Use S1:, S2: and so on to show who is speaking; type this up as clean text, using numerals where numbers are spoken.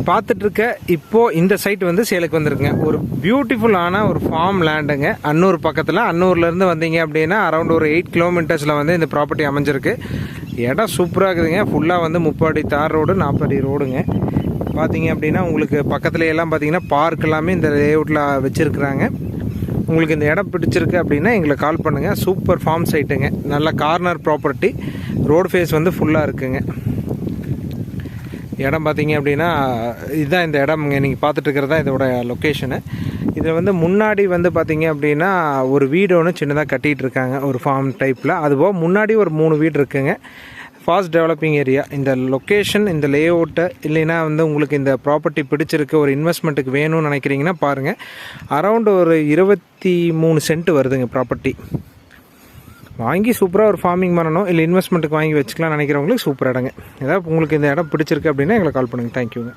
S1: பார்த்துட்ருக்க இப்போது இந்த சைட் வந்து சேலுக்கு வந்திருக்குங்க. ஒரு பியூட்டிஃபுல்லான ஒரு ஃபார்ம் லேண்டுங்க. அன்னூர் பக்கத்தில். அன்னூர்லேருந்து வந்தீங்க அப்படின்னா அரௌண்ட் ஒரு 8 கிலோமீட்டர்ஸில் வந்து இந்த ப்ராப்பர்ட்டி அமைஞ்சிருக்கு. இடம் சூப்பராக இருக்குதுங்க. ஃபுல்லாக வந்து 30 அடி தார் ரோடு, 40 அடி ரோடுங்க. பார்த்தீங்க அப்படின்னா உங்களுக்கு பக்கத்துல எல்லாம் பார்த்தீங்கன்னா பார்க் எல்லாமே இந்த லேஅவுட்டில் வச்சுருக்குறாங்க. உங்களுக்கு இந்த இடம் பிடிச்சிருக்கு அப்படின்னா எங்களை கால் பண்ணுங்கள். சூப்பர் ஃபார்ம் சைட்டுங்க. நல்ல கார்னர் ப்ராப்பர்ட்டி. ரோடு ஃபேஸ் வந்து ஃபுல்லாக இருக்குங்க. இடம் பார்த்தீங்க அப்படின்னா இதுதான் இந்த இடம்ங்க. நீங்கள் பார்த்துட்டு இருக்கிறதா இதோட லொக்கேஷனு. இதில் வந்து முன்னாடி வந்து பார்த்தீங்க அப்படின்னா ஒரு வீடு ஒன்று சின்னதாக கட்டிகிட்டு இருக்காங்க, ஒரு ஃபார்ம் டைப்பில். அதுபோக முன்னாடி ஒரு 3 வீடு இருக்குங்க. Fast developing area. இந்த லொக்கேஷன், இந்த லேஅவுட்டை இல்லைன்னா வந்து உங்களுக்கு இந்த ப்ராப்பர்ட்டி பிடிச்சிருக்கு, ஒரு இன்வெஸ்ட்மெண்ட்டுக்கு வேணும்னு நினைக்கிறீங்கன்னா பாருங்கள். அரௌண்ட் ஒரு 23 சென்ட் வருதுங்க ப்ராப்பர்ட்டி. வாங்கி சூப்பராக ஒரு ஃபார்மிங் பண்ணணும், இல்லை இன்வெஸ்ட்மெண்ட்டுக்கு வாங்கி வச்சுக்கலாம் நினைக்கிறவங்களுக்கு சூப்பர் இடங்க. ஏதாவது உங்களுக்கு இந்த இடம் பிடிச்சிருக்கு அப்படின்னா எங்களை கால் பண்ணுங்கள். தேங்க்யூங்க.